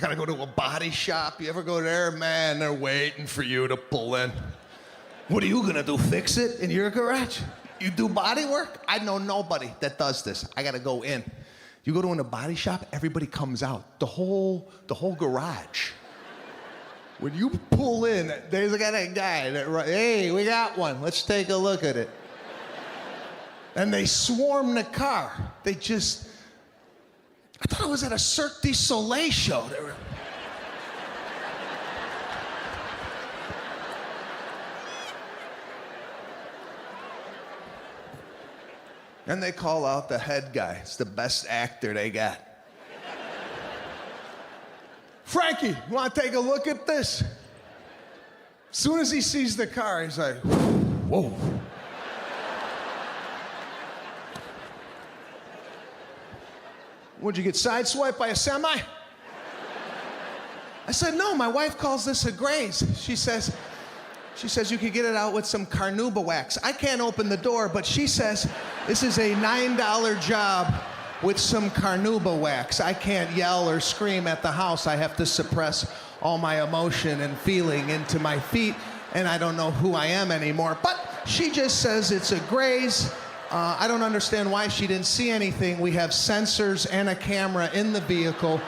I gotta go to a body shop. You ever go there? Man, they're waiting for you to pull in. What are you gonna do, fix it in your garage? You do body work? I know nobody that does this. I gotta go in. You go to a body shop, everybody comes out. The whole garage. When you pull in, there's a guy that, hey, we got one. Let's take a look at it. And they swarm the car. I thought I was at a Cirque du Soleil show. And they call out the head guy. It's the best actor they got. Frankie, you want to take a look at this? As soon as he sees the car, he's like, whoa. Would you get sideswiped by a semi? I said, no, my wife calls this a graze. She says you could get it out with some carnauba wax. I can't open the door, but she says this is a $9 job with some carnauba wax. I can't yell or scream at the house. I have to suppress all my emotion and feeling into my feet, and I don't know who I am anymore. But she just says it's a graze. I don't understand why she didn't see anything. We have sensors and a camera in the vehicle,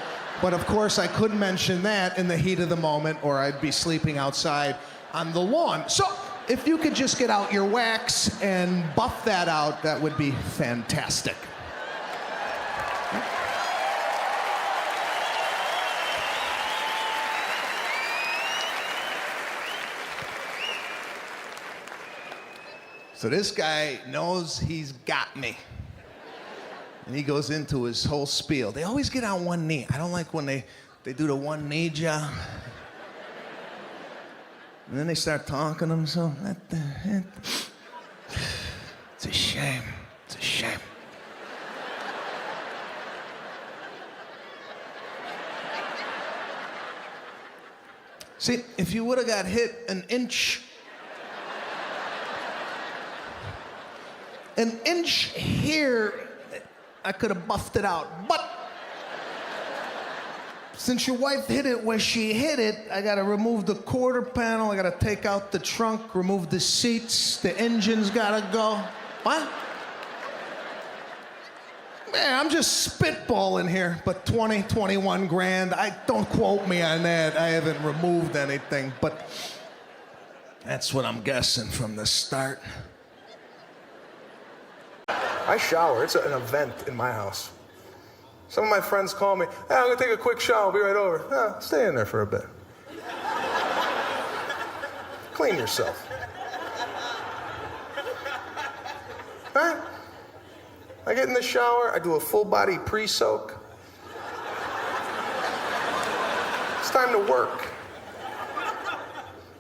but of course I couldn't mention that in the heat of the moment, or I'd be sleeping outside on the lawn. So if you could just get out your wax and buff that out, that would be fantastic. So this guy knows he's got me. And he goes into his whole spiel. They always get on one knee. I don't like when they do the one knee job. And then they start talking to themselves. It's a shame. It's a shame. See, if you would have got hit an inch here, I could have buffed it out. But since your wife hit it where she hit it, I gotta remove the quarter panel, I gotta take out the trunk, remove the seats, the engine's gotta go. What? Man, I'm just spitballing here, but 21 grand. Don't quote me on that. I haven't removed anything, but that's what I'm guessing from the start. I shower. It's an event in my house. Some of my friends call me, hey, I'm gonna take a quick shower, I'll be right over. Stay in there for a bit. Clean yourself. All right? I get in the shower, I do a full body pre-soak. It's time to work.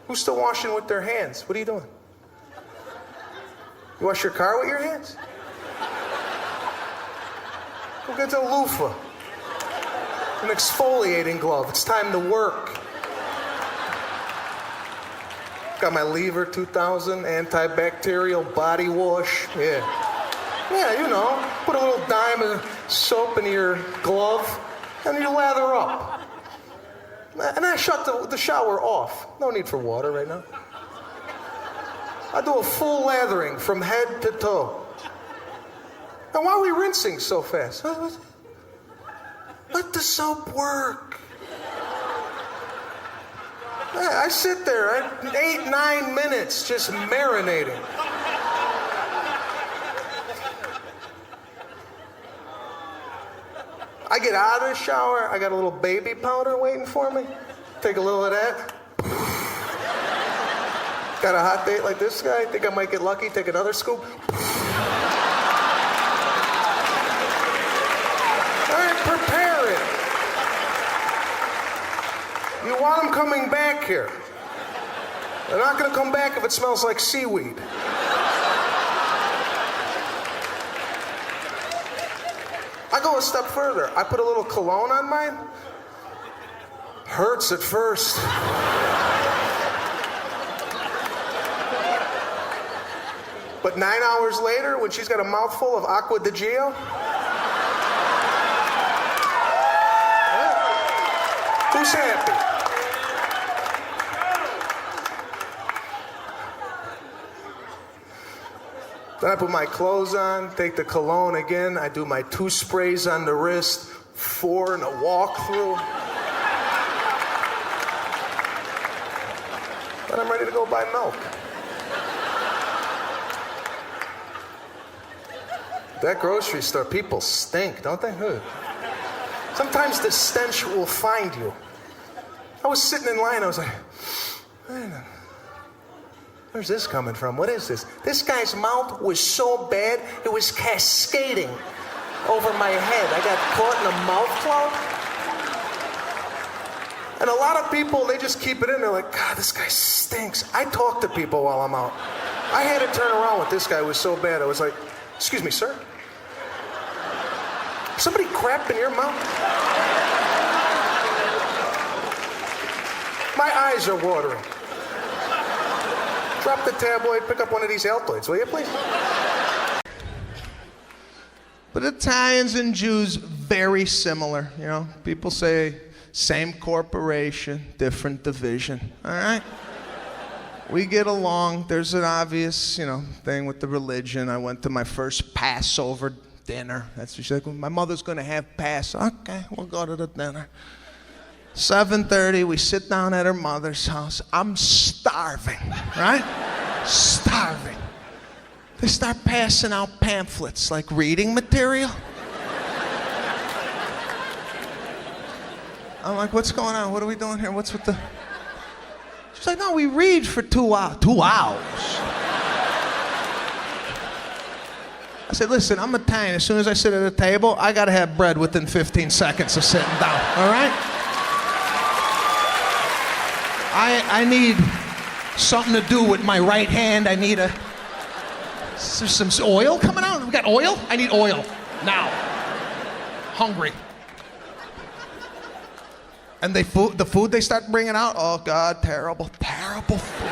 Who's still washing with their hands? What are you doing? You wash your car with your hands? Go get a loofah, an exfoliating glove. It's time to work. Got my Lever 2000 antibacterial body wash. Yeah, you know, put a little dime of soap in your glove and you lather up. And I shut the shower off. No need for water right now. I do a full lathering from head to toe. And why are we rinsing so fast? Let the soap work. I sit there 8-9 minutes just marinating. I get out of the shower, I got a little baby powder waiting for me. Take a little of that. Got a hot date like this guy? Think I might get lucky, take another scoop. Prepare it. You want them coming back here. They're not going to come back if it smells like seaweed. I go a step further. I put a little cologne on mine. Hurts at first. But 9 hours later, when she's got a mouthful of Acqua di Gio, Who's happy? Then I put my clothes on, take the cologne again. I do my 2 sprays on the wrist, 4 in a walkthrough. Then I'm ready to go buy milk. That grocery store, people stink, don't they? Sometimes the stench will find you. I was sitting in line, I was like, man, where's this coming from? What is this? This guy's mouth was so bad, it was cascading over my head. I got caught in a mouth cloud. And a lot of people, they just keep it in. They're like, God, this guy stinks. I talk to people while I'm out. I had to turn around with this guy. It was so bad. I was like, excuse me, sir? Somebody crapped in your mouth? My eyes are watering. Drop the tabloid, pick up one of these Altoids, will you, please? But Italians and Jews, very similar, you know. People say, same corporation, different division, all right? We get along. There's an obvious, thing with the religion. I went to my first Passover dinner. That's what she's like, well, my mother's gonna have Pass. Okay, we'll go to the dinner. 7:30, we sit down at her mother's house. I'm starving, right? Starving. They start passing out pamphlets, like reading material. I'm like, what's going on? What are we doing here? What's with the... She's like, no, we read for 2 hours. 2 hours? I said, listen, I'm Italian. As soon as I sit at a table, I gotta have bread within 15 seconds of sitting down, all right? I need something to do with my right hand. I need is there some oil coming out? We got oil? I need oil, now. Hungry. And the food they start bringing out, oh God, terrible, terrible food.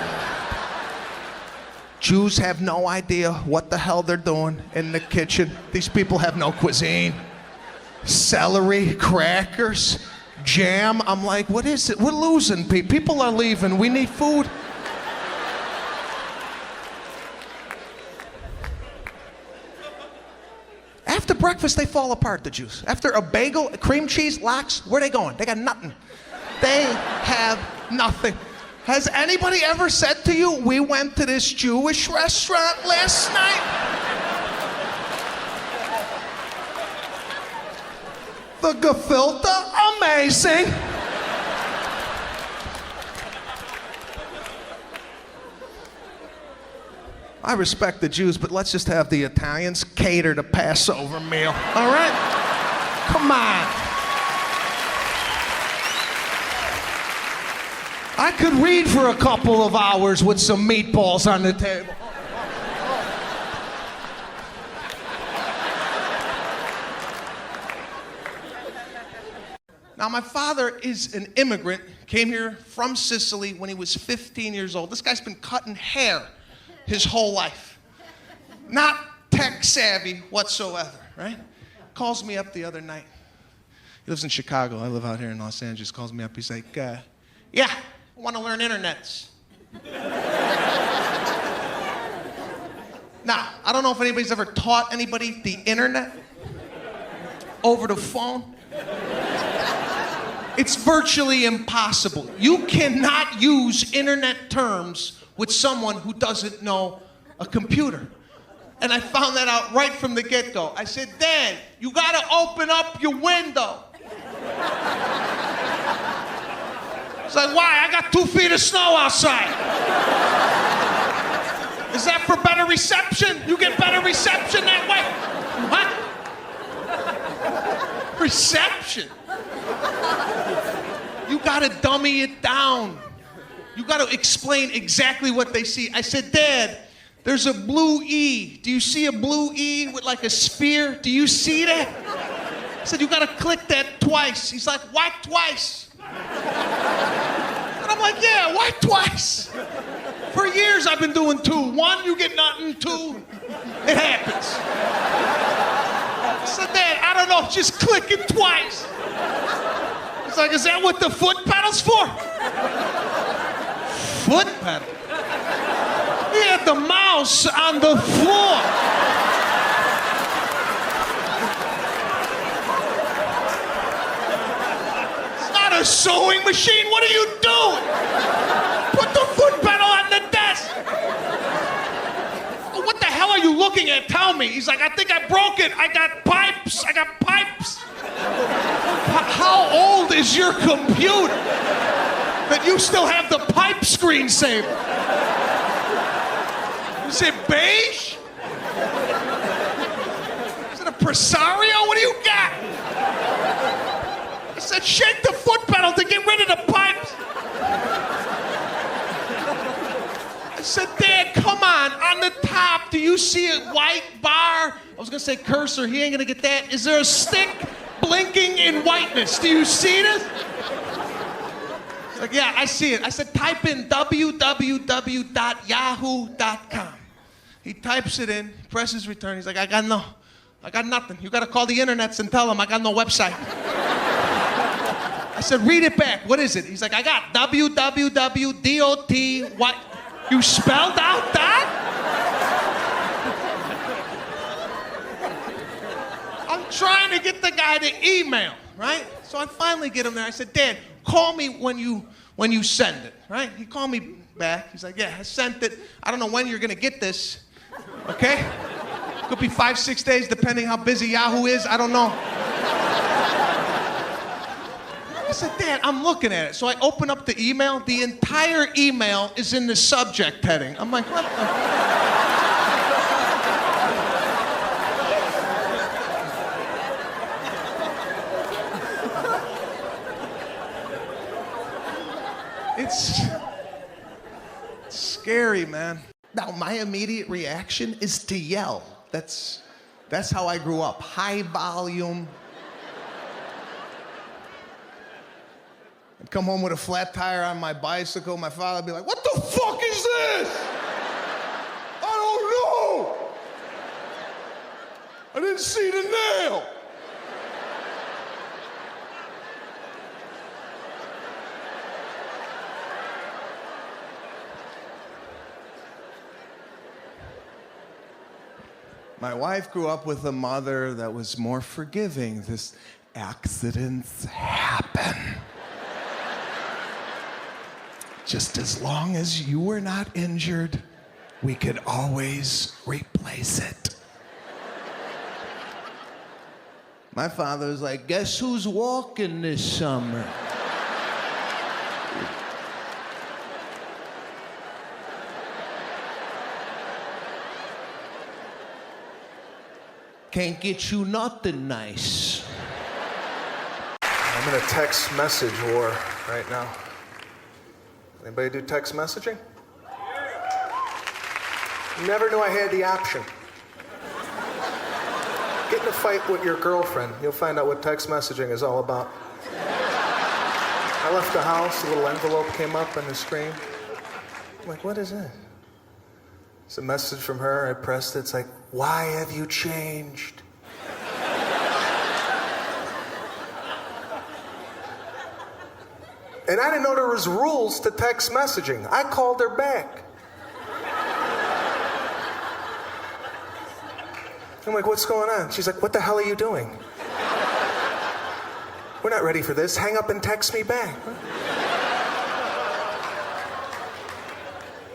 Jews have no idea what the hell they're doing in the kitchen. These people have no cuisine. Celery, crackers, jam. I'm like, what is it? We're losing people. People are leaving. We need food. After breakfast, they fall apart, the Jews. After a bagel, cream cheese, lox, where are they going? They got nothing. They have nothing. Has anybody ever said to you, we went to this Jewish restaurant last night? The gefilte, amazing. I respect the Jews, but let's just have the Italians cater the Passover meal, all right? Come on. I could read for a couple of hours with some meatballs on the table. Now, my father is an immigrant, came here from Sicily when he was 15 years old. This guy's been cutting hair his whole life. Not tech savvy whatsoever, right? Calls me up the other night. He lives in Chicago. I live out here in Los Angeles. Calls me up. He's like, yeah, I want to learn internets. Now, I don't know if anybody's ever taught anybody the internet over the phone. It's virtually impossible. You cannot use internet terms with someone who doesn't know a computer. And I found that out right from the get-go. I said, Dad, you gotta open up your window. It's like, why? I got 2 feet of snow outside. Is that for better reception? You get better reception that way? What? Reception? You gotta dummy it down. You got to explain exactly what they see. I said, Dad, there's a blue E. Do you see a blue E with like a sphere? Do you see that? I said, you got to click that twice. He's like, why twice? And I'm like, yeah, why twice? For years I've been doing 2. 1, you get nothing. 2, it happens. I said, Dad, I don't know, just click it twice. It's like, is that what the foot pedal's for? Foot pedal? He had the mouse on the floor. It's not a sewing machine. What are you doing? Put the foot pedal on the desk. What the hell are you looking at? Tell me. He's like, I think I broke it. I got pipes. How old is your computer that you still have the pipe screensaver? Is it beige? Is it a Presario? What do you got? I said, shake the foot pedal to get rid of the pipes. I said, Dad, come on the top, do you see a white bar? I was gonna say cursor, he ain't gonna get that. Is there a stick blinking in whiteness? Do you see this? He's like, yeah, I see it. I said, type in www.yahoo.com. He types it in, presses return. He's like, I got nothing. You gotta call the internets and tell them I got no website. I said, read it back. What is it? He's like, I got www.dot. What? You spelled out that? I'm trying to get the guy to email, right? So I finally get him there. I said, Dad, call me when you send it, right? He called me back. He's like, yeah, I sent it. I don't know when you're gonna get this, okay? Could be 5-6 days, depending how busy Yahoo is. I don't know. I said, Dad, I'm looking at it. So I open up the email. The entire email is in the subject heading. I'm like, what the... It's scary, man. Now, my immediate reaction is to yell. That's how I grew up. High volume. I'd come home with a flat tire on my bicycle. My father would be like, what the fuck is this? I don't know. I didn't see the nail. My wife grew up with a mother that was more forgiving. This accidents happen. Just as long as you were not injured, we could always replace it. My father was like, guess who's walking this summer? Can't get you nothing nice. I'm in a text message war right now. Anybody do text messaging? Never knew I had the option. Get in a fight with your girlfriend. You'll find out what text messaging is all about. I left the house, a little envelope came up on the screen. I'm like, what is it? It's a message from her. I pressed it. It's like, why have you changed? And I didn't know there was rules to text messaging. I called her back. I'm like, what's going on? She's like, what the hell are you doing? We're not ready for this. Hang up and text me back.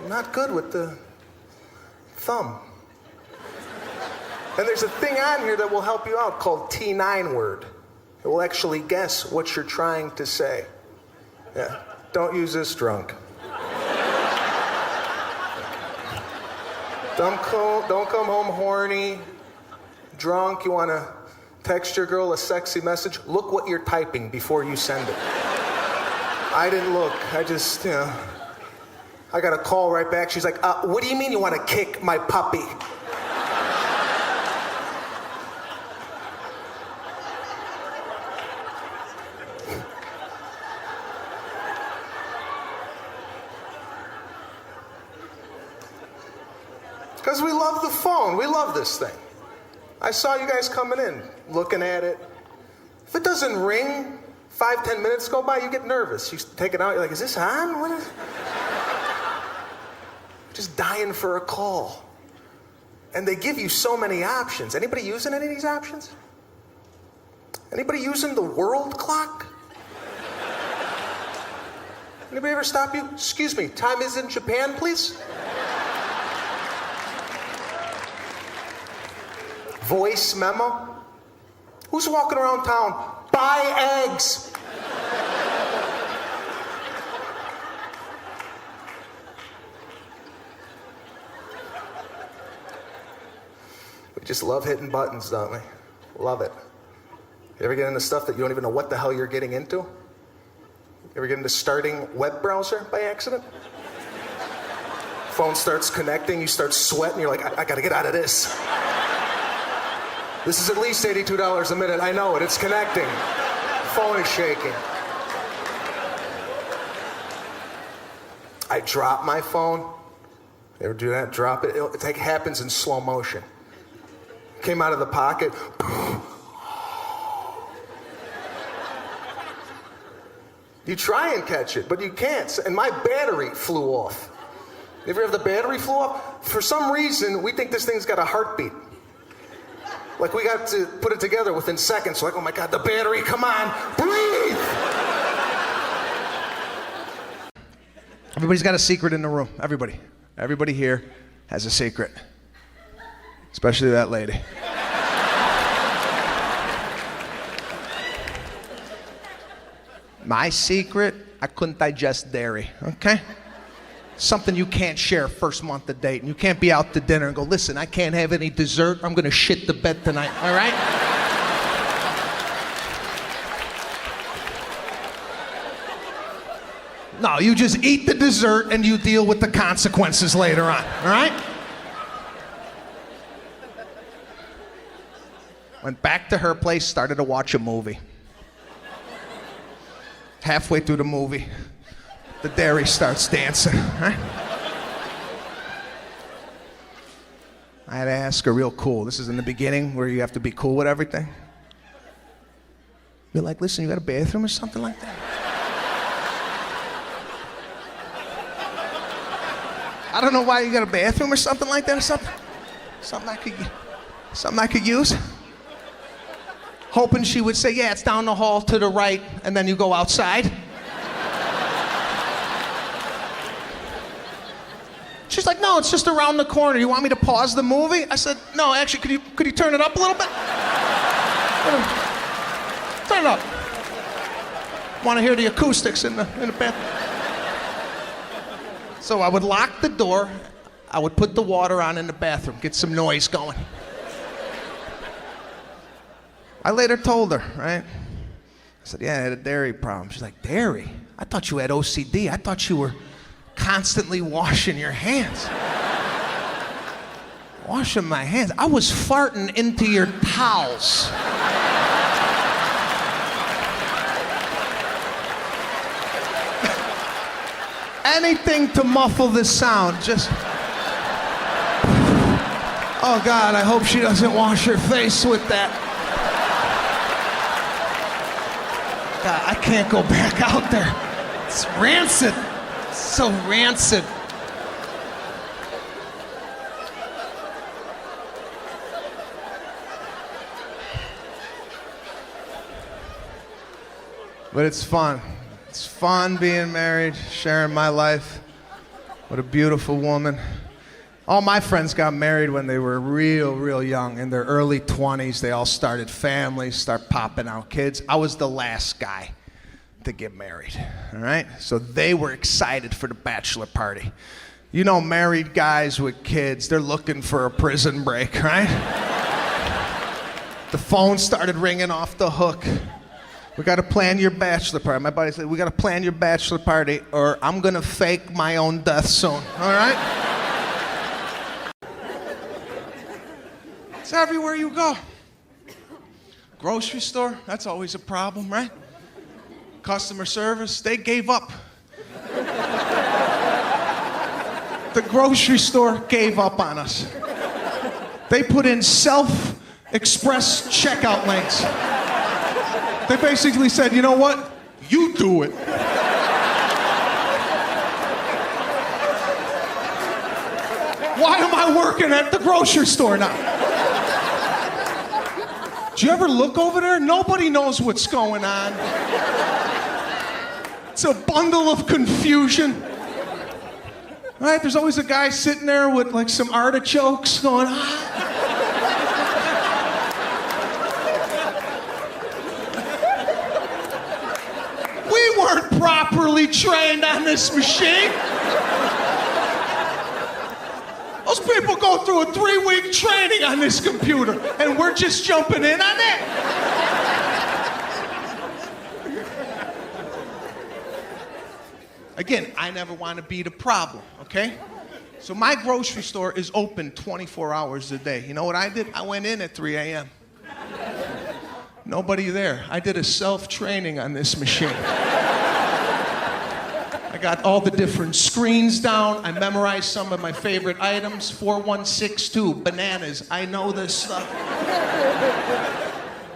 I'm not good with the thumb. And there's a thing on here that will help you out called T9 word. It will actually guess what you're trying to say. Yeah, don't use this drunk. Don't come home horny, drunk. You want to text your girl a sexy message? Look what you're typing before you send it. I didn't look. I just, I got a call right back. She's like, what do you mean you want to kick my puppy? Because we love the phone. We love this thing. I saw you guys coming in, looking at it. If it doesn't ring 5-10 minutes go by, you get nervous. You take it out, you're like, is this on? What is... Just dying for a call. And they give you so many options. Anybody using any of these options? Anybody using the world clock? Anybody ever stop you? Excuse me, time is in Japan, please? Voice memo? Who's walking around town? Buy eggs. We just love hitting buttons, don't we? Love it. You ever get into stuff that you don't even know what the hell you're getting into? You ever get into starting web browser by accident? Phone starts connecting, you start sweating, you're like, I gotta get out of this. This is at least $82 a minute. I know it. It's connecting. Phone is shaking. I drop my phone. You ever do that? Drop it. It happens in slow motion. Came out of the pocket. You try and catch it, but you can't. And my battery flew off. You ever have the battery flew off? For some reason, we think this thing's got a heartbeat. Like we got to put it together within seconds. Like, oh my God, the battery, come on, breathe! Everybody's got a secret in the room. Everybody. Everybody here has a secret. Especially that lady. My secret, I couldn't digest dairy, okay? Something you can't share first month of date. And you can't be out to dinner and go, listen, I can't have any dessert. I'm going to shit the bed tonight, all right? No, you just eat the dessert and you deal with the consequences later on, all right? Went back to her place, started to watch a movie. Halfway through the movie, the dairy starts dancing, right? I had to ask her real cool. This is in the beginning where you have to be cool with everything. Be like, listen, you got a bathroom or something like that? I don't know why you got a bathroom or something like that or something. Something I could use. Hoping she would say, yeah, it's down the hall to the right, and then you go outside. She's like, no, it's just around the corner. You want me to pause the movie? I said, no, actually, could you turn it up a little bit? Turn it up. Want to hear the acoustics in the bathroom. So I would lock the door. I would put the water on in the bathroom, get some noise going. I later told her, right? I said, yeah, I had a dairy problem. She's like, dairy? I thought you had OCD. I thought you were constantly washing your hands. Washing my hands. I was farting into your towels. Anything to muffle this sound, just... Oh God, I hope she doesn't wash her face with that. God, I can't go back out there. It's rancid. It's so rancid. But it's fun. It's fun being married, sharing my life. What a beautiful woman. All my friends got married when they were real young. In their early 20s, they all started families, start popping out kids. I was the last guy to get married, all right? So they were excited for the bachelor party. You know, married guys with kids, they're looking for a prison break, right? The phone started ringing off the hook. We got to plan your bachelor party. My buddy said, we got to plan your bachelor party or I'm going to fake my own death soon, all right? It's everywhere you go. Grocery store, that's always a problem, right? Customer service, they gave up. The grocery store gave up on us. They put in self-express checkout links. They basically said, you know what? You do it. Why am I working at the grocery store now? Do you ever look over there? Nobody knows what's going on. It's a bundle of confusion. Right? There's always a guy sitting there with like some artichokes going, We weren't properly trained on this machine. Those people go through a 3-week training on this computer, and we're just jumping in on it. Again, I never want to be the problem, okay? So my grocery store is open 24 hours a day. You know what I did? I went in at 3 a.m. Nobody there. I did a self-training on this machine. I got all the different screens down. I memorized some of my favorite items. 4162, bananas. I know this stuff.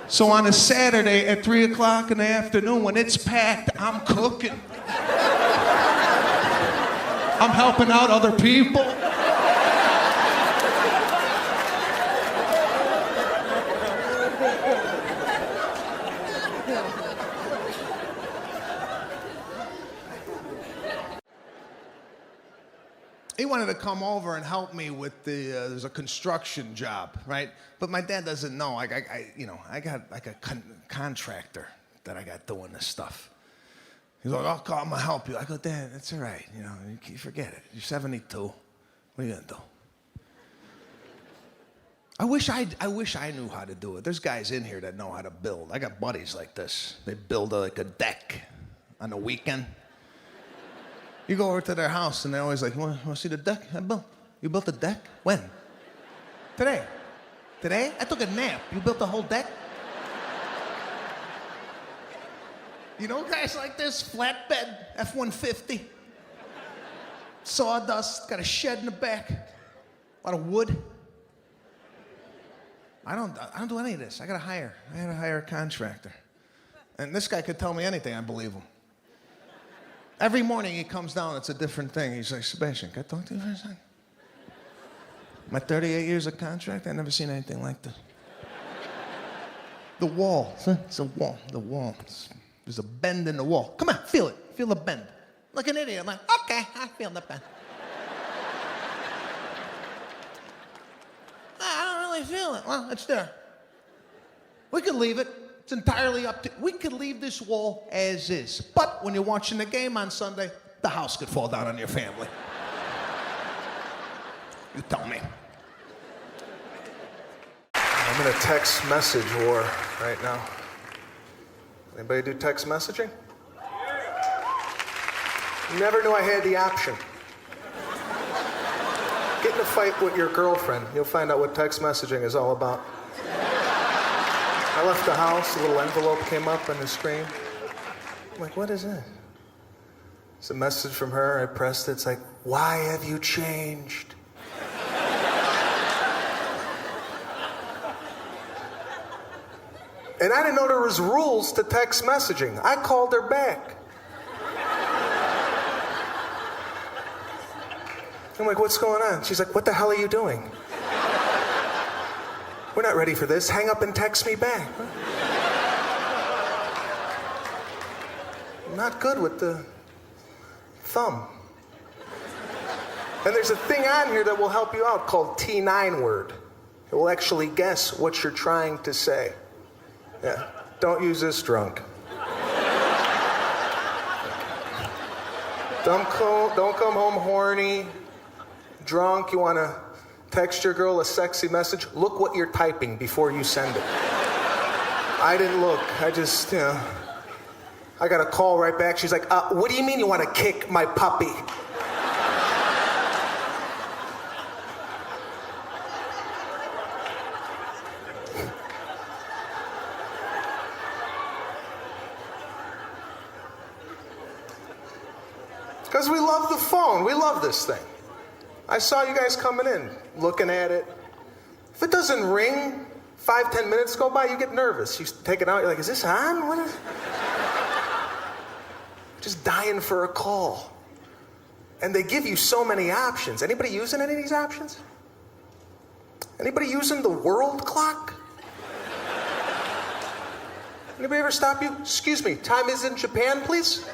So on a Saturday at 3 o'clock in the afternoon, when it's packed, I'm cooking. I'm helping out other people. He wanted to come over and help me with there's a construction job, right? But my dad doesn't know. I got like a contractor that I got doing this stuff. He's like, I'm gonna help you. I go, Dad, it's all right. You know, you forget it. You're 72. What are you gonna do? I wish I knew how to do it. There's guys in here that know how to build. I got buddies like this. They build like a deck on the weekend. You go over to their house and they're always like, you want to see the deck I built? You built a deck? When? Today. Today? I took a nap. You built the whole deck? You know guys like this? Flatbed, F-150. Sawdust, got a shed in the back. A lot of wood. I don't do any of this. I gotta hire a contractor. And this guy could tell me anything, I believe him. Every morning he comes down, it's a different thing. He's like, Sebastian, can I talk to you for a second? My 38 years of contract, I've never seen anything like this. The wall, it's a wall, the wall. There's a bend in the wall. Come on, feel it, feel the bend. Like an idiot, I'm like, okay, I feel the bend. I don't really feel it. Well, it's there. We could leave it. It's entirely up to, we could leave this wall as is. But when you're watching the game on Sunday, the house could fall down on your family. You tell me. I'm in a text message war right now. Anybody do text messaging? Never knew I had the option. Get in a fight with your girlfriend. You'll find out what text messaging is all about. I left the house, a little envelope came up on the screen. I'm like, what is it? It's a message from her. I pressed it. It's like, why have you changed? And I didn't know there was rules to text messaging. I called her back. I'm like, what's going on? She's like, what the hell are you doing? We're not ready for this. Hang up and text me back. I'm not good with the thumb. And there's a thing on here that will help you out called T9 word. It will actually guess what you're trying to say. Yeah, don't use this drunk. Don't come home horny, drunk. You want to text your girl a sexy message? Look what you're typing before you send it. I didn't look. I just, I got a call right back. She's like, what do you mean you want to kick my puppy? Because we love the phone. We love this thing. I saw you guys coming in, looking at it. If it doesn't ring 5-10 minutes go by, you get nervous. You take it out, you're like, is this on? What is... Just dying for a call. And they give you so many options. Anybody using any of these options? Anybody using the world clock? Anybody ever stop you? Excuse me, time is in Japan, please?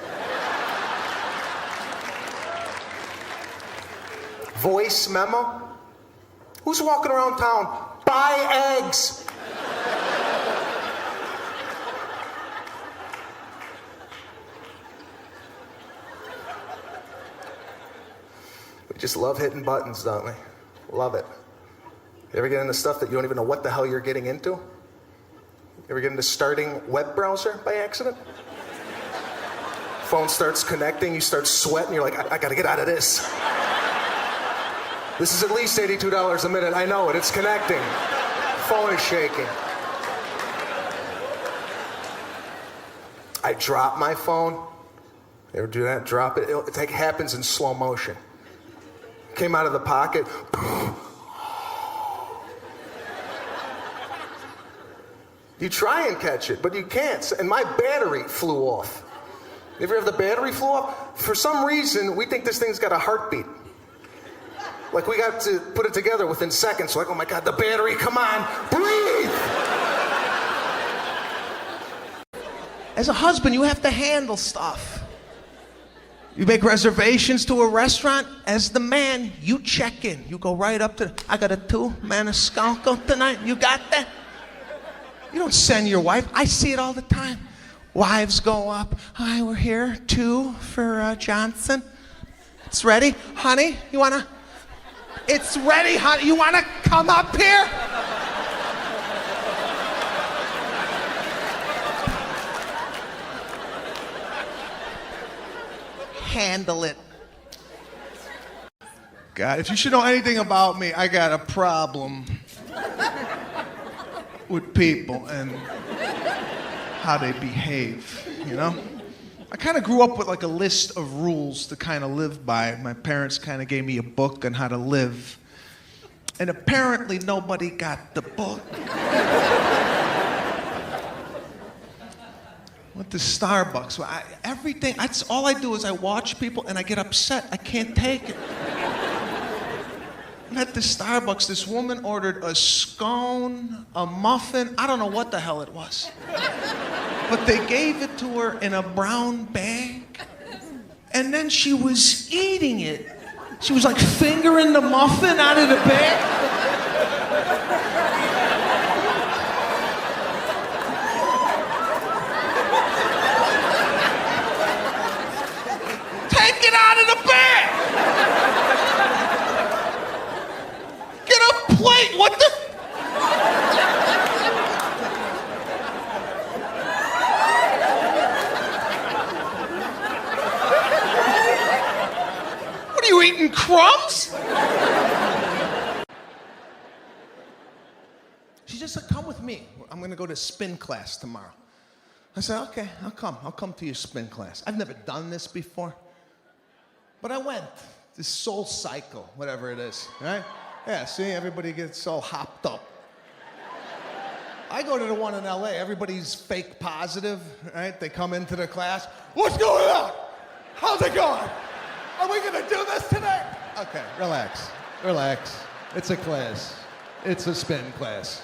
Voice memo? Who's walking around town? Buy eggs. We just love hitting buttons, don't we? Love it. You ever get into stuff that you don't even know what the hell you're getting into? You ever get into starting web browser by accident? Phone starts connecting, you start sweating, you're like, I gotta get out of this. This is at least $82 a minute. I know it, it's connecting. Phone is shaking. I drop my phone. You ever do that? Drop it. It happens in slow motion. Came out of the pocket. You try and catch it, but you can't. And my battery flew off. You ever have the battery flew off? For some reason, we think this thing's got a heartbeat. Like we got to put it together within seconds. Like, oh my God, the battery, come on, breathe! As a husband, you have to handle stuff. You make reservations to a restaurant. As the man, you check in. You go right up to, I got a 2 Maniscalco tonight. You got that? You don't send your wife. I see it all the time. Wives go up. Hi, we're here. 2 for Johnson. It's ready. Honey, you wanna? It's ready, honey. You wanna come up here? Handle it. God, if you should know anything about me, I got a problem with people and how they behave, you know? I kind of grew up with like a list of rules to kind of live by. My parents kind of gave me a book on how to live. And apparently nobody got the book. Went to Starbucks. Everything, that's all I do is I watch people and I get upset. I can't take it. I'm at the Starbucks, this woman ordered a scone, a muffin, I don't know what the hell it was. But they gave it to her in a brown bag. And then she was eating it. She was like fingering the muffin out of the bag. Take it out of the bag! Get a plate, what the? What are you eating, crumbs? She just said, come with me. I'm gonna go to spin class tomorrow. I said, okay, I'll come to your spin class. I've never done this before. But I went, this Soul Cycle, whatever it is, right? Yeah, see, everybody gets all hopped up. I go to the one in LA, everybody's fake positive, right? They come into the class, what's going on? How's it going? Are we gonna do this today? Okay, relax, relax. It's a class. It's a spin class.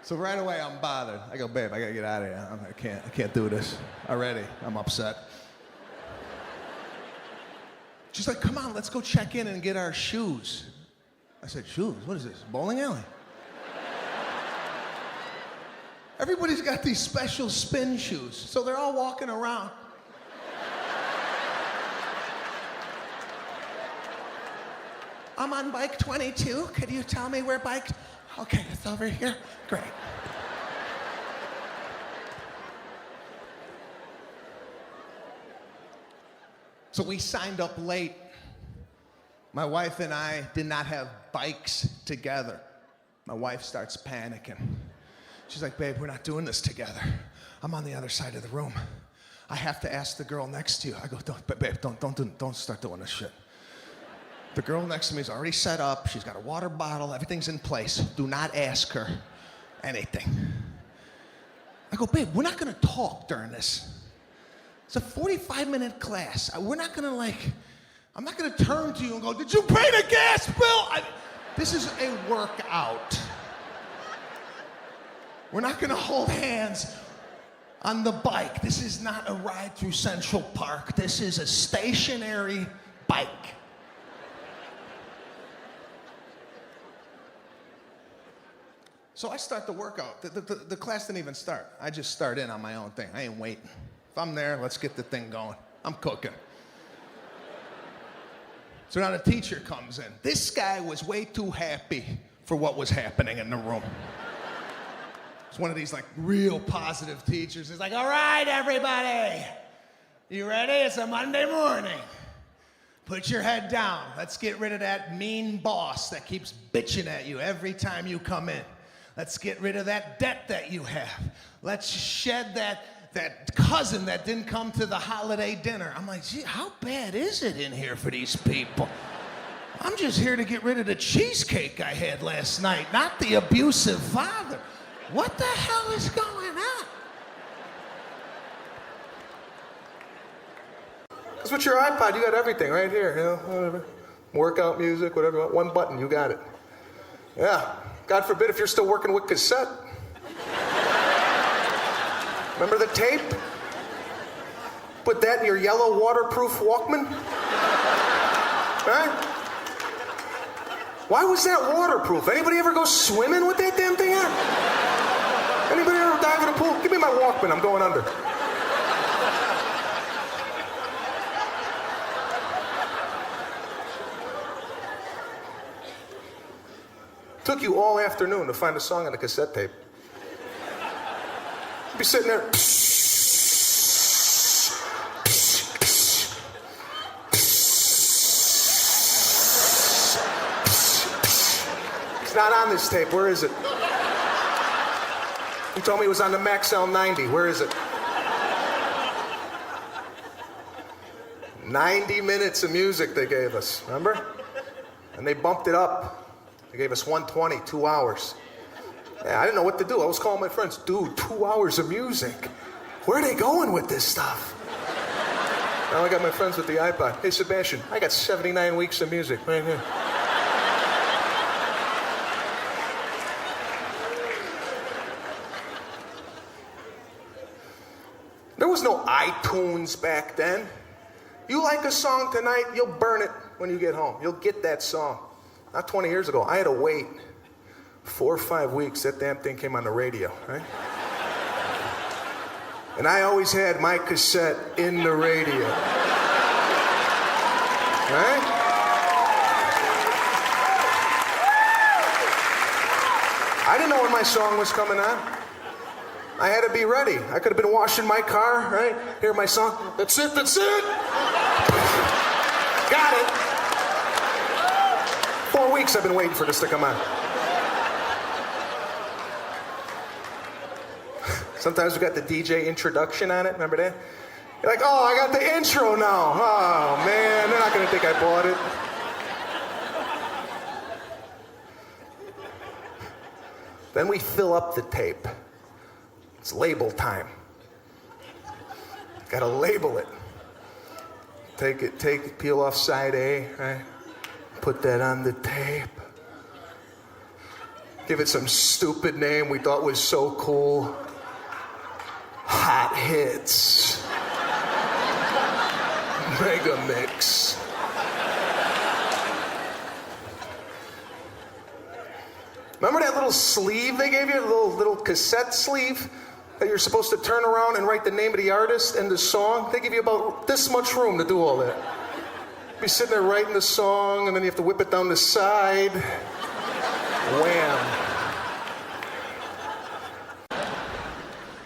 So right away, I'm bothered. I go, babe, I gotta get out of here. I can't do this already. I'm upset. She's like, come on, let's go check in and get our shoes. I said, shoes? What is this, bowling alley? Everybody's got these special spin shoes, so they're all walking around. I'm on bike 22. Could you tell me where bike? Okay, it's over here. Great. So we signed up late. My wife and I did not have bikes together. My wife starts panicking. She's like, babe, we're not doing this together. I'm on the other side of the room. I have to ask the girl next to you. I go, babe, don't start doing this shit. The girl next to me is already set up. She's got a water bottle. Everything's in place. Do not ask her anything. I go, babe, we're not gonna talk during this. It's a 45-minute class. We're not gonna I'm not gonna turn to you and go, did you pay the gas bill? This is a workout. We're not gonna hold hands on the bike. This is not a ride through Central Park. This is a stationary bike. So I start the workout. The class didn't even start. I just start in on my own thing. I ain't waiting. If I'm there, let's get the thing going. I'm cooking. So now the teacher comes in. This guy was way too happy for what was happening in the room. It's one of these real positive teachers. He's like, all right, everybody. You ready? It's a Monday morning. Put your head down. Let's get rid of that mean boss that keeps bitching at you every time you come in. Let's get rid of that debt that you have. Let's shed that cousin that didn't come to the holiday dinner. I'm like, gee, how bad is it in here for these people? I'm just here to get rid of the cheesecake I had last night, not the abusive father. What the hell is going on? Because with your iPod, you got everything right here, whatever. Workout music, whatever. One button, you got it. Yeah. God forbid if you're still working with cassette. Remember the tape? Put that in your yellow waterproof Walkman? Right? Why was that waterproof? Anybody ever go swimming with that damn thing on? Anybody ever dive in a pool? Give me my Walkman, I'm going under. Took you all afternoon to find a song on a cassette tape. You'd be sitting there. It's not on this tape. Where is it? You told me it was on the Max L90. Where is it? 90 minutes of music they gave us, remember? And they bumped it up. They gave us 120, 2 hours. Yeah, I didn't know what to do. I was calling my friends, dude, 2 hours of music. Where are they going with this stuff? Now I got my friends with the iPod. Hey, Sebastian, I got 79 weeks of music right here. There was no iTunes back then. You like a song tonight, you'll burn it when you get home. You'll get that song. Not 20 years ago, I had to wait 4 or 5 weeks. That damn thing came on the radio, right? And I always had my cassette in the radio. Right? I didn't know when my song was coming on. I had to be ready. I could have been washing my car, right? Hear my song. That's it, that's it. Got it. 4 weeks I've been waiting for this to come on. Sometimes we got the DJ introduction on it, remember that? You're like, oh, I got the intro now. Oh, man, they're not gonna think I bought it. Then we fill up the tape. It's label time. Gotta label it. Take it, peel off side A, right? Put that on the tape. Give it some stupid name we thought was so cool. Hot Hits. Mega Mix. Remember that little sleeve they gave you? A little cassette sleeve that you're supposed to turn around and write the name of the artist and the song? They give you about this much room to do all that. Be sitting there writing the song, and then you have to whip it down the side. Wham.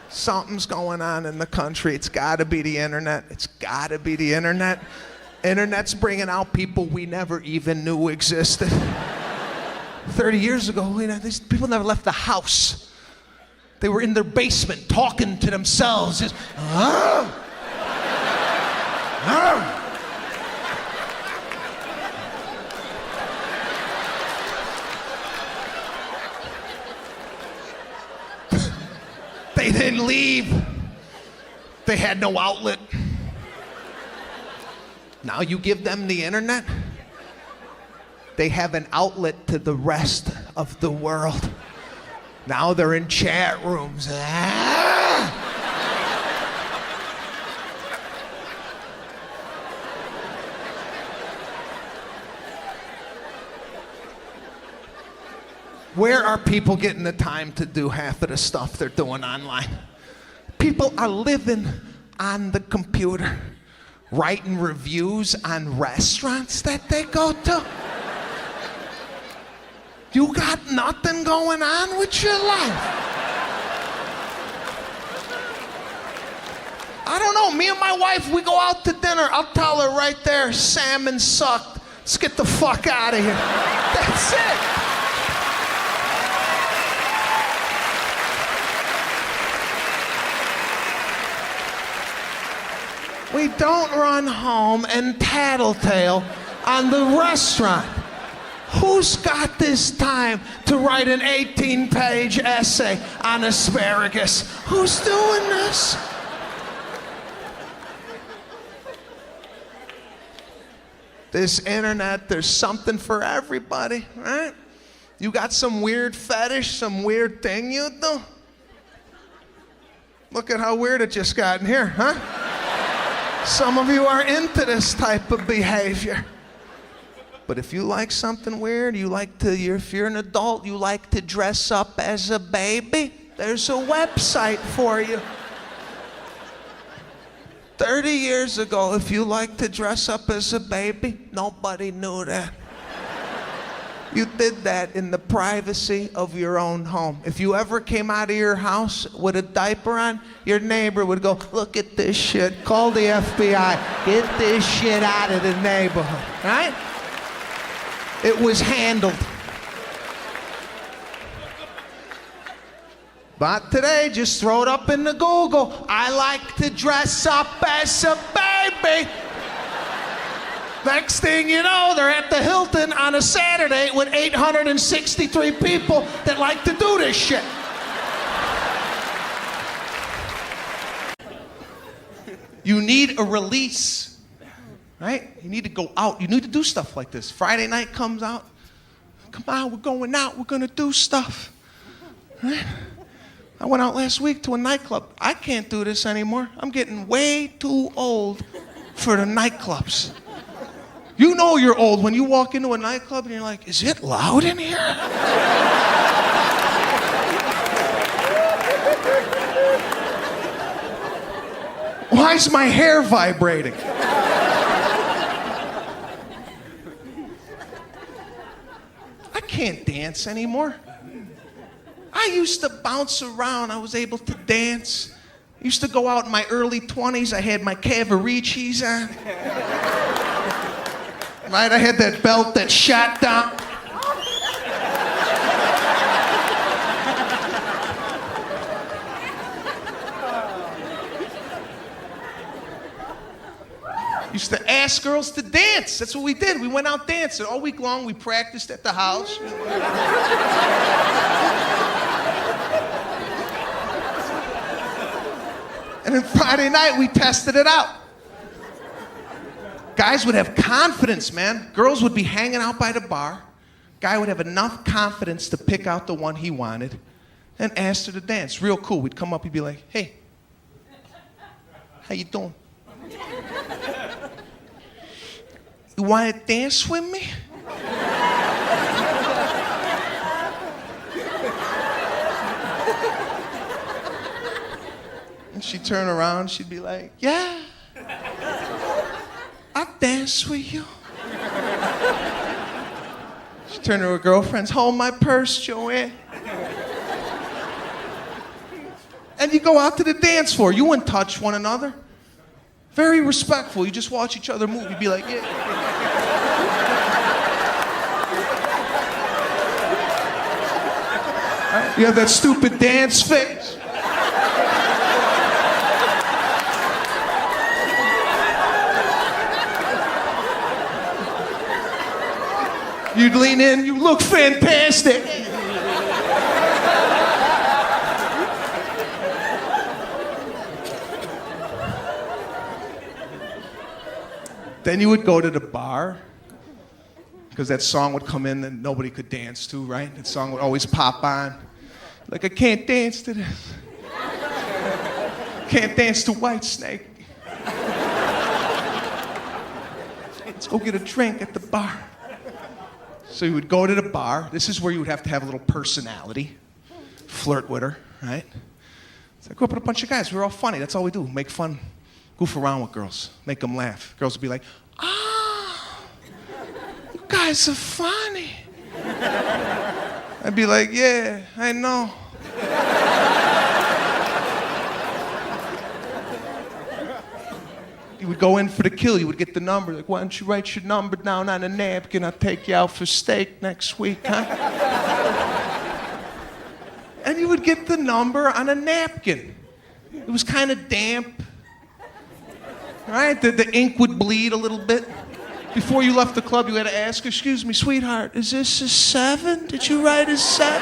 Something's going on in the country. It's gotta be the internet. It's gotta be the internet. Internet's bringing out people we never even knew existed. 30 years ago, these people never left the house. They were in their basement talking to themselves. Just, They didn't leave. They had no outlet. Now you give them the internet, they have an outlet to the rest of the world. Now they're in chat rooms. Where are people getting the time to do half of the stuff they're doing online? People are living on the computer, writing reviews on restaurants that they go to. You got nothing going on with your life. I don't know, me and my wife, we go out to dinner. I'll tell her right there, salmon sucked. Let's get the fuck out of here. That's it. We don't run home and tattletale on the restaurant. Who's got this time to write an 18-page essay on asparagus? Who's doing this? This internet, there's something for everybody, right? You got some weird fetish, some weird thing you do? Look at how weird it just got in here, huh? Some of you are into this type of behavior. But if you like something weird, if you're an adult, you like to dress up as a baby, there's a website for you. 30 years ago, if you like to dress up as a baby, nobody knew that. You did that in the privacy of your own home. If you ever came out of your house with a diaper on, your neighbor would go, look at this shit, call the FBI, get this shit out of the neighborhood, right? It was handled. But today, just throw it up in the Google. I like to dress up as a baby. Next thing you know, they're at the Hilton on a Saturday with 863 people that like to do this shit. You need a release, right? You need to go out. You need to do stuff like this. Friday night comes out. Come on, we're going out. We're going to do stuff. Right? I went out last week to a nightclub. I can't do this anymore. I'm getting way too old for the nightclubs. You know you're old when you walk into a nightclub and you're like, is it loud in here? Why is my hair vibrating? I can't dance anymore. I used to bounce around. I was able to dance. I used to go out in my early 20s. I had my Cavariccis on. Right, I had that belt that shot down. Used to ask girls to dance. That's what we did. We went out dancing. All week long, we practiced at the house. And then Friday night, we tested it out. Guys would have confidence, man. Girls would be hanging out by the bar. Guy would have enough confidence to pick out the one he wanted and ask her to dance. Real cool. We'd come up, he'd be like, hey, how you doing? You want to dance with me? And she'd turn around, she'd be like, yeah. I'll dance with you. She turned to her girlfriends, hold my purse, Joanne. And you go out to the dance floor. You wouldn't touch one another. Very respectful. You just watch each other move. You'd be like, yeah. Right? You have that stupid dance face. You'd lean in, you look fantastic. Then you would go to the bar, because that song would come in that nobody could dance to, right? That song would always pop on. Like, I can't dance to this. Can't dance to Whitesnake. Let's go get a drink at the bar. So you would go to the bar. This is where you would have to have a little personality. Flirt with her, right? So I grew up with a bunch of guys. We were all funny. That's all we do. Make fun, goof around with girls, make them laugh. Girls would be like, "Ah, you guys are funny." I'd be like, "Yeah, I know." You would go in for the kill. You would get the number. Like, why don't you write your number down on a napkin? I'll take you out for steak next week, huh? And you would get the number on a napkin. It was kind of damp. Right? The ink would bleed a little bit. Before you left the club, you had to ask, "Excuse me, sweetheart, is this a 7? Did you write a 7?"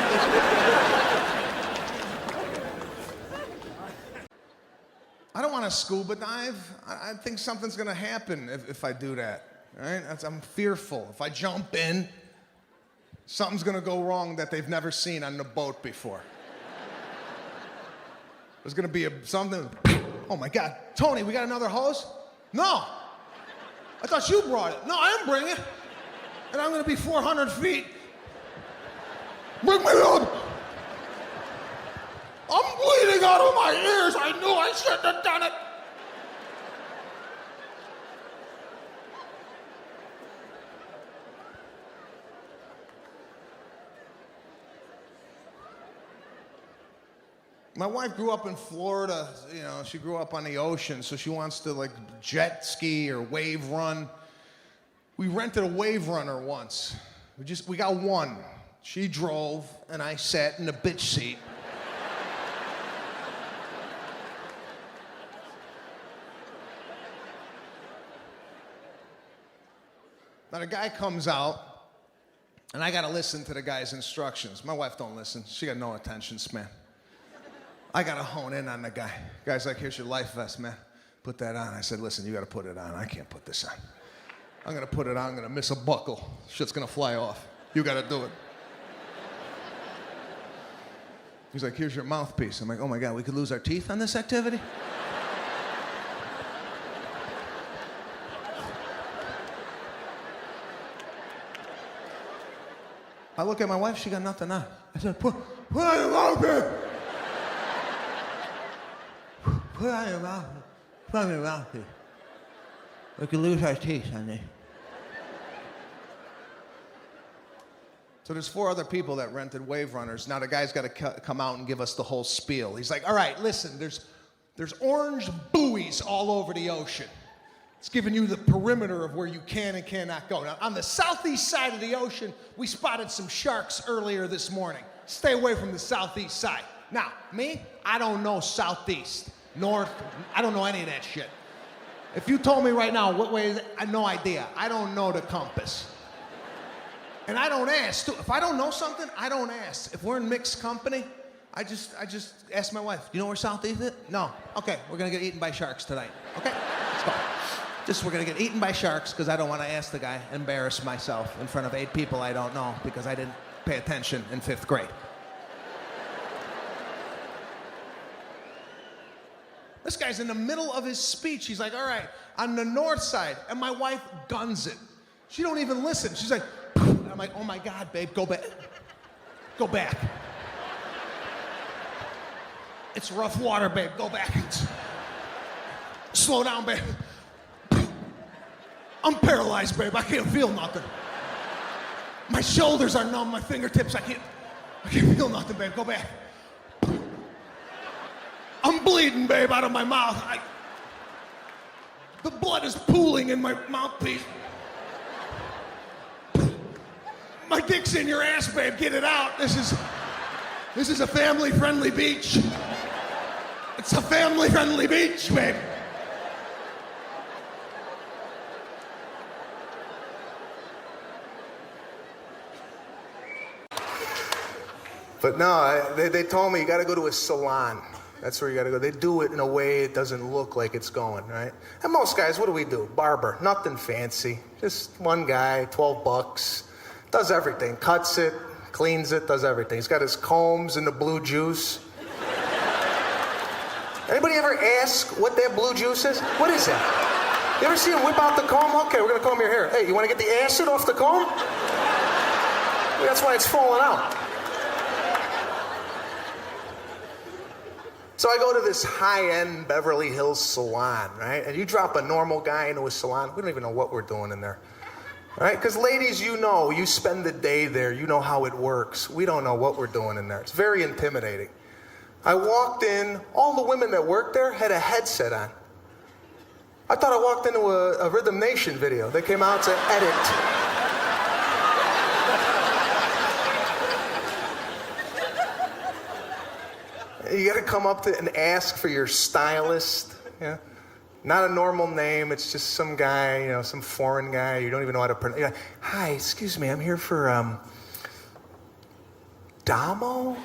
I don't want to scuba dive. I think something's going to happen if I do that. Right? I'm fearful. If I jump in, something's going to go wrong that they've never seen on the boat before. There's going to be something. Oh my God. Tony, we got another hose? No. I thought you brought it. No, I didn't bring it. And I'm going to be 400 feet. Bring me up. I'm bleeding out of my ears. I knew I shouldn't have done it. My wife grew up in Florida. You know, she grew up on the ocean, so she wants to like jet ski or wave run. We rented a wave runner once. We got one. She drove, and I sat in the bitch seat. Now the guy comes out, and I gotta listen to the guy's instructions. My wife don't listen. She got no attention span. I gotta hone in on the guy. Guy's like, "Here's your life vest, man. Put that on." I said, "Listen, you gotta put it on. I can't put this on. I'm gonna put it on. I'm gonna miss a buckle. Shit's gonna fly off. You gotta do it." He's like, "Here's your mouthpiece." I'm like, "Oh my God, we could lose our teeth on this activity?" I look at my wife, she got nothing on. I said, put on your mouthpiece. Put on your mouthpiece. Put on your mouthpiece. We could lose our teeth, honey. So there's 4 other people that rented wave runners. Now the guy's got to come out and give us the whole spiel. He's like, "All right, listen, there's orange buoys all over the ocean. It's giving you the perimeter of where you can and cannot go. Now, on the southeast side of the ocean, we spotted some sharks earlier this morning. Stay away from the southeast side." Now, me, I don't know southeast, north, I don't know any of that shit. If you told me right now what way is it, I have no idea. I don't know the compass. And I don't ask, too. If I don't know something, I don't ask. If we're in mixed company, I just ask my wife, "Do you know where southeast is?" "No." "Okay, we're gonna get eaten by sharks tonight." "Okay, let's go." We're gonna get eaten by sharks because I don't want to ask the guy, embarrass myself in front of 8 people I don't know because I didn't pay attention in 5th grade. This guy's in the middle of his speech. He's like, "All right, on the north side," and my wife guns it. She don't even listen. She's like, I'm like, "Oh my God, babe, go back. Go back. It's rough water, babe, go back. Slow down, babe. I'm paralyzed, babe. I can't feel nothing. My shoulders are numb, my fingertips, I can't feel nothing, babe. Go back. I'm bleeding, babe, out of my mouth. The blood is pooling in my mouthpiece. My dick's in your ass, babe. Get it out. This is a family-friendly beach. It's a family-friendly beach, babe." But no, they told me you got to go to a salon. That's where you got to go. They do it in a way it doesn't look like it's going, right? And most guys, what do? Barber, nothing fancy. Just one guy, $12, does everything. Cuts it, cleans it, does everything. He's got his combs and the blue juice. Anybody ever ask what that blue juice is? What is that? You ever see him whip out the comb? Okay, we're gonna comb your hair. Hey, you wanna get the acid off the comb? That's why it's falling out. So I go to this high-end Beverly Hills salon, right? And you drop a normal guy into a salon, we don't even know what we're doing in there. Right? Because ladies, you know, you spend the day there, you know how it works. We don't know what we're doing in there. It's very intimidating. I walked in, all the women that worked there had a headset on. I thought I walked into a Rhythm Nation video. They came out to edit. You gotta come up to and ask for your stylist. Yeah? Not a normal name, it's just some guy, you know, some foreign guy, you don't even know how to pronounce. You're like, hi, excuse me, I'm here for, Damo? Is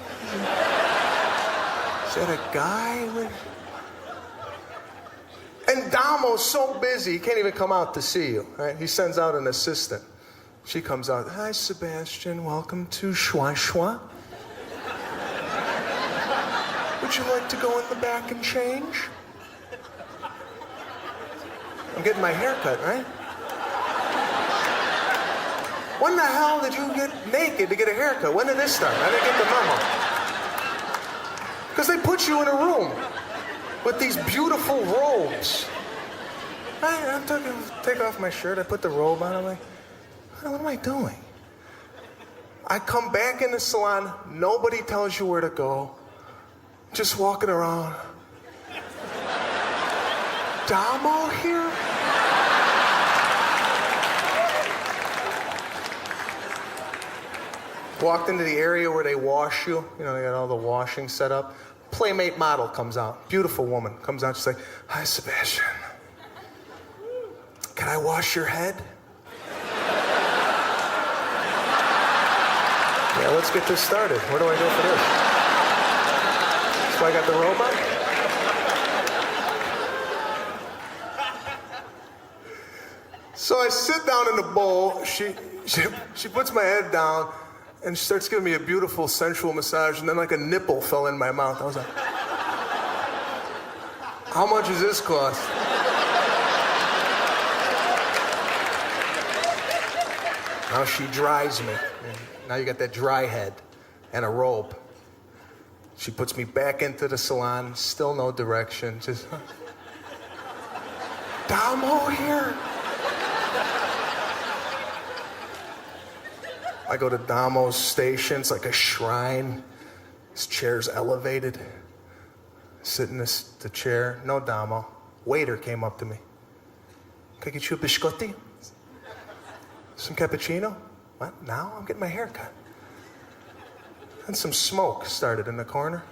that a guy? And Damo's so busy, he can't even come out to see you, right? He sends out an assistant. She comes out, hi, Sebastian, welcome to Schwa Schwa. Would you like to go in the back and change? I'm getting my hair cut, right? When the hell did you get naked to get a haircut? When did this start? I didn't get the memo. Because they put you in a room with these beautiful robes. I take off my shirt, I put the robe on, I'm like, what am I doing? I come back in the salon, nobody tells you where to go. Just walking around. Damo here? Walked into the area where they wash you. You know, they got all the washing set up. Playmate model comes out. Beautiful woman comes out. She's like, hi, Sebastian. Can I wash your head? Yeah, let's get this started. Where do I go for this? So I got the robe on? So I sit down in the bowl. She puts my head down and she starts giving me a beautiful sensual massage, and then like a nipple fell in my mouth. I was like, how much does this cost? Now she dries me. Now you got that dry head and a robe. She puts me back into the salon, still no direction, just, Damo here? I go to Damo's station, it's like a shrine. His chair's elevated. Sit in the chair, no Damo. Waiter came up to me. Can I get you a biscotti? Some cappuccino? What, now? I'm getting my hair cut. And some smoke started in the corner.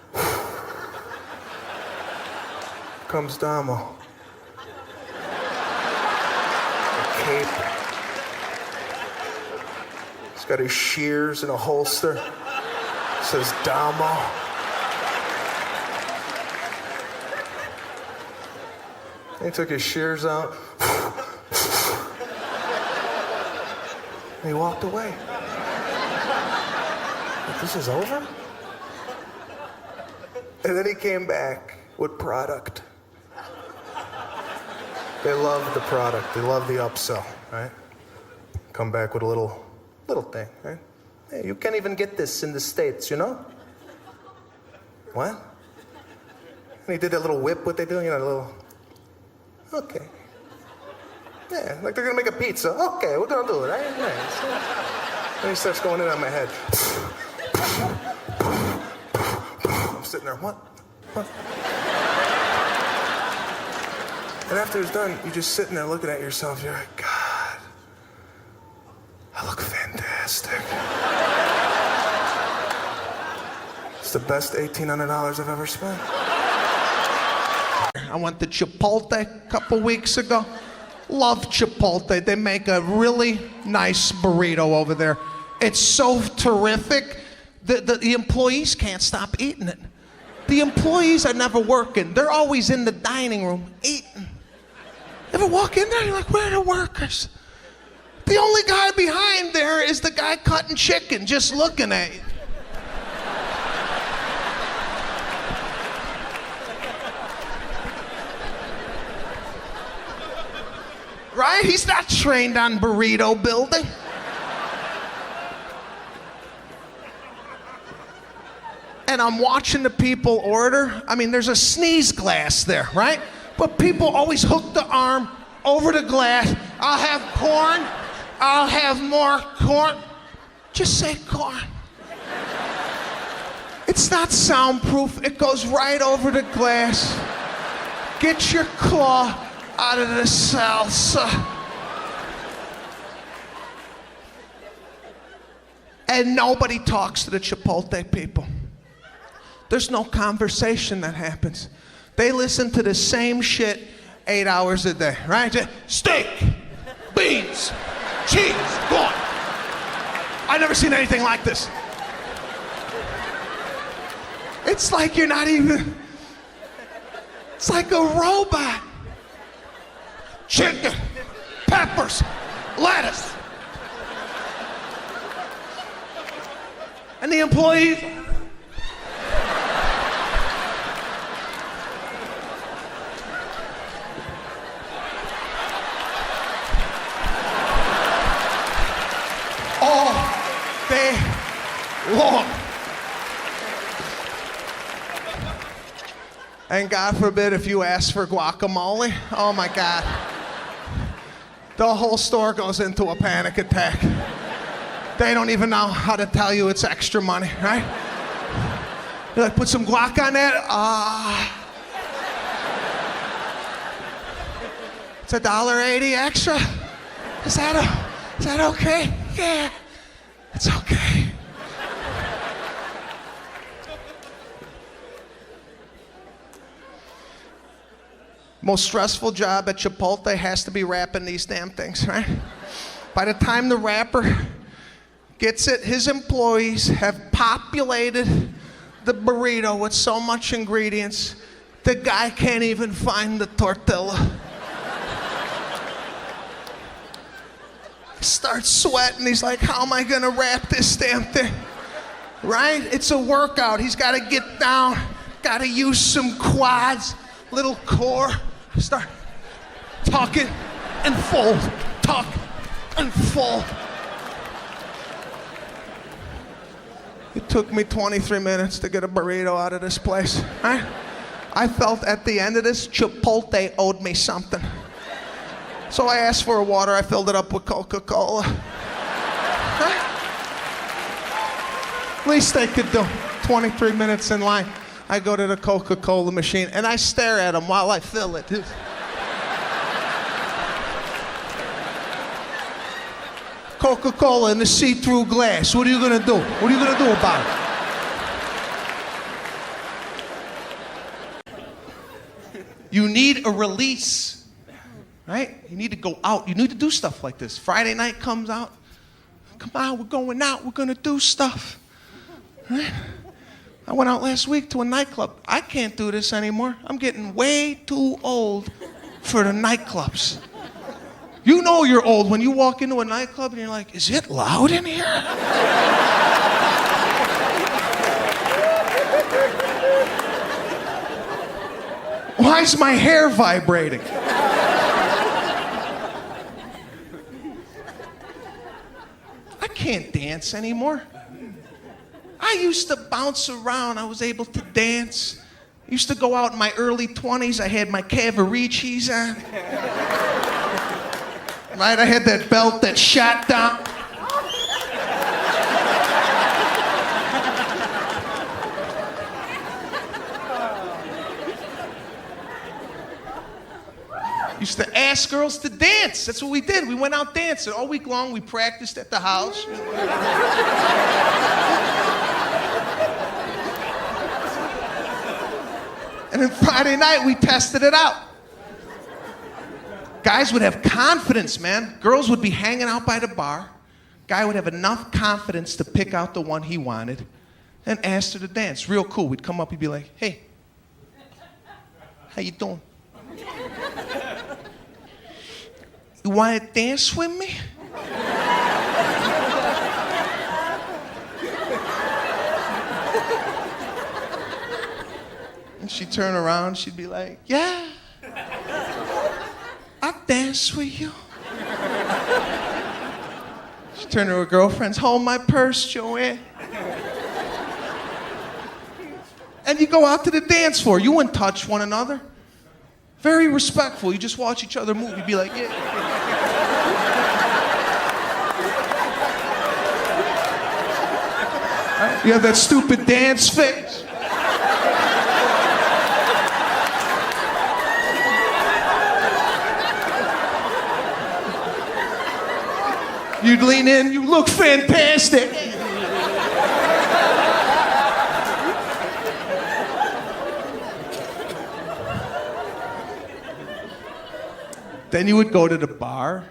Comes Damo. A cape. He's got his shears in a holster. Says Damo. He took his shears out. And he walked away. This is over? And then he came back with product. They love the product. They love the upsell, right? Come back with a little thing, right? Hey, you can't even get this in the States, you know? What? And he did that little whip, what they do, you know, a little... Okay. Yeah, like they're gonna make a pizza. Okay, we're gonna do it, right? Nice. Then he starts going in on my head. I'm sitting there, what? And after it's done, you're just sitting there looking at yourself. You're like, God, I look fantastic. It's the best $1,800 I've ever spent. I went to Chipotle a couple weeks ago. Love Chipotle. They make a really nice burrito over there. It's so terrific The employees can't stop eating it. The employees are never working. They're always in the dining room eating. Ever walk in there, you're like, where are the workers? The only guy behind there is the guy cutting chicken, just looking at you. Right? He's not trained on burrito building. And I'm watching the people order. I mean, there's a sneeze glass there, right? But people always hook the arm over the glass. I'll have corn. I'll have more corn. Just say corn. It's not soundproof. It goes right over the glass. Get your claw out of the salsa. And nobody talks to the Chipotle people. There's no conversation that happens. They listen to the same shit 8 hours a day, right? Steak, beans, cheese, go on. I've never seen anything like this. It's like you're not even, it's like a robot. Chicken, peppers, lettuce. And the employees, all day long. And God forbid if you ask for guacamole, oh my God. The whole store goes into a panic attack. They don't even know how to tell you it's extra money, right? You're like, put some guac on that? It's $1.80 extra? Is that okay? Yeah, it's okay. Most stressful job at Chipotle has to be wrapping these damn things, right? By the time the wrapper gets it, his employees have populated the burrito with so much ingredients, the guy can't even find the tortilla. Starts sweating, he's like, how am I gonna wrap this damn thing? Right? It's a workout. He's gotta get down, gotta use some quads, little core. Start talking and fold, talk and fold. It took me 23 minutes to get a burrito out of this place. Right? I felt at the end of this, Chipotle owed me something. So I asked for a water, I filled it up with Coca-Cola. Right? Least they could do. 23 minutes in line. I go to the Coca-Cola machine and I stare at them while I fill it. Coca-Cola in the see-through glass. What are you gonna do? What are you gonna do about it? You need a release, right? You need to go out. You need to do stuff like this. Friday night comes out. Come on, we're going out. We're gonna do stuff. Right? I went out last week to a nightclub. I can't do this anymore. I'm getting way too old for the nightclubs. You know you're old when you walk into a nightclub and you're like, is it loud in here? Why is my hair vibrating? I can't dance anymore. I used to bounce around. I was able to dance. I used to go out in my early 20s. I had my Cavaricis on. Right? I had that belt that shot down. Used to ask girls to dance. That's what we did. We went out dancing. All week long, we practiced at the house. And then Friday night, we tested it out. Guys would have confidence, man. Girls would be hanging out by the bar. Guy would have enough confidence to pick out the one he wanted. and asked her to dance. Real cool. We'd come up, he'd be like, hey, how you doing? You want to dance with me? And she'd turn around, she'd be like, yeah, I'll dance with you. She'd turn to her girlfriends, hold my purse, Joanne. And you go out to the dance floor. You wouldn't touch one another. Very respectful. You just watch each other move. You'd be like, yeah. Right? You have that stupid dance face. You'd lean in, you look fantastic. Then you would go to the bar,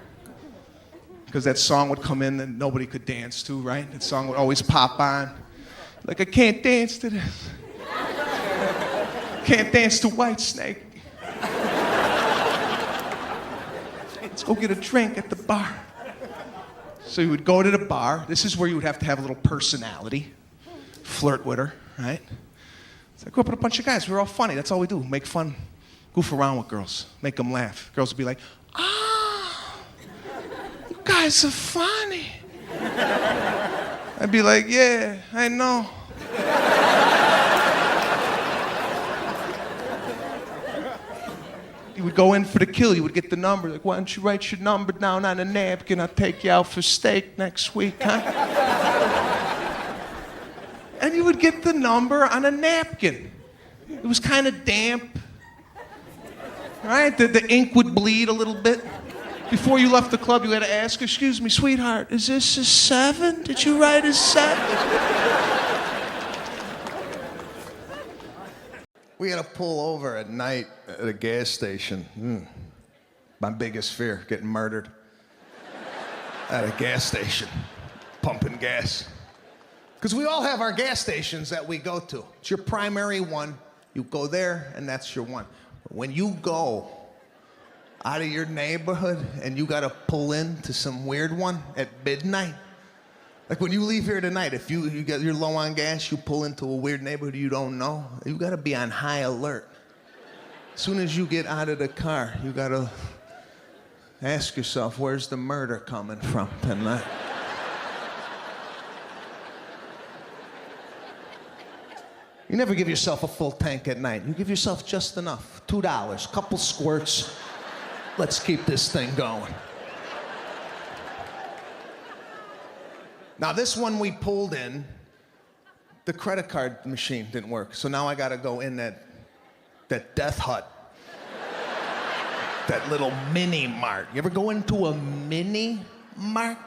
because that song would come in that nobody could dance to, right? That song would always pop on. Like, I can't dance to this. Can't dance to Whitesnake. Let's go get a drink at the bar. So you would go to the bar. This is where you would have to have a little personality. Flirt with her, right? So I grew up with a bunch of guys. We were all funny. That's all we do. Make fun. Goof around with girls. Make them laugh. Girls would be like, ah, you guys are funny. I'd be like, yeah, I know. You would go in for the kill. You would get the number. Like, why don't you write your number down on a napkin? I'll take you out for steak next week, huh? And you would get the number on a napkin. It was kind of damp, right? The ink would bleed a little bit. Before you left the club, you had to ask, excuse me, sweetheart, is this a 7? Did you write a 7? We had to pull over at night at a gas station. My biggest fear, getting murdered at a gas station, pumping gas. Because we all have our gas stations that we go to. It's your primary one. You go there, and that's your one. When you go out of your neighborhood and you got to pull into some weird one at midnight, like when you leave here tonight, if you're low on gas, you pull into a weird neighborhood you don't know, you got to be on high alert. As soon as you get out of the car, you got to ask yourself, where's the murder coming from tonight? You never give yourself a full tank at night. You give yourself just enough, $2, couple squirts. Let's keep this thing going. Now, this one we pulled in, the credit card machine didn't work. So now I got to go in that death hut, that little mini mart. You ever go into a mini mart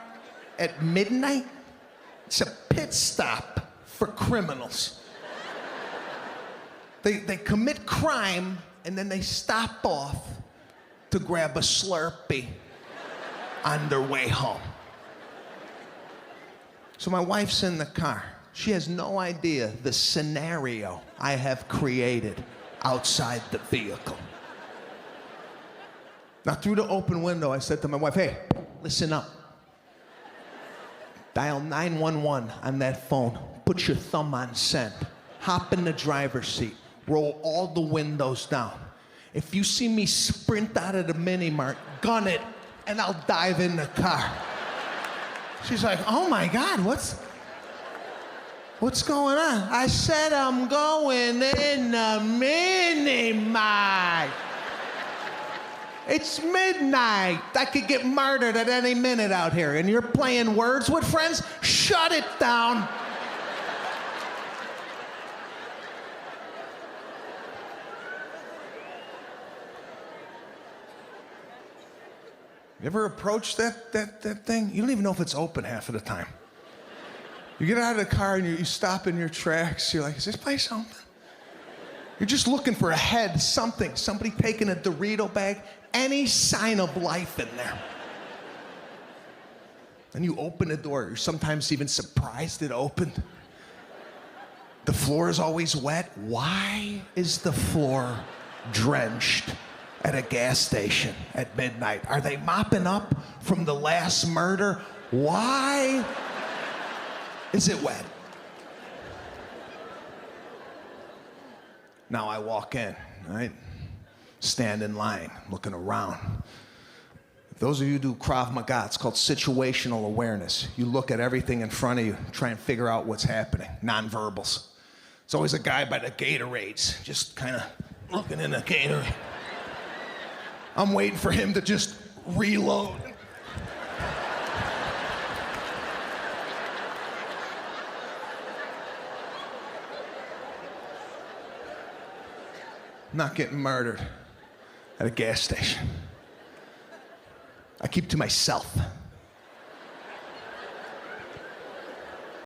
at midnight? It's a pit stop for criminals. They commit crime and then they stop off to grab a Slurpee on their way home. So my wife's in the car. She has no idea the scenario I have created outside the vehicle. Now, through the open window, I said to my wife, hey, listen up. Dial 911 on that phone. Put your thumb on send. Hop in the driver's seat. Roll all the windows down. If you see me sprint out of the mini-mart, gun it, and I'll dive in the car. She's like, oh my God, what's going on? I said I'm going in the mini-mart. It's midnight. I could get murdered at any minute out here, and you're playing words with friends? Shut it down. You ever approach that thing? You don't even know if it's open half of the time. You get out of the car and you stop in your tracks. You're like, is this place open? You're just looking for a head, something. Somebody taking a Dorito bag, any sign of life in there. And you open the door. You're sometimes even surprised it opened. The floor is always wet. Why is the floor drenched at a gas station at midnight? Are they mopping up from the last murder? Why is it wet? Now I walk in, right? Stand in line, looking around. Those of you who do Krav Maga, it's called situational awareness. You look at everything in front of you, try and figure out what's happening, nonverbals. It's always a guy by the Gatorades, just kind of looking in the Gatorade. I'm waiting for him to just reload. I'm not getting murdered at a gas station. I keep to myself.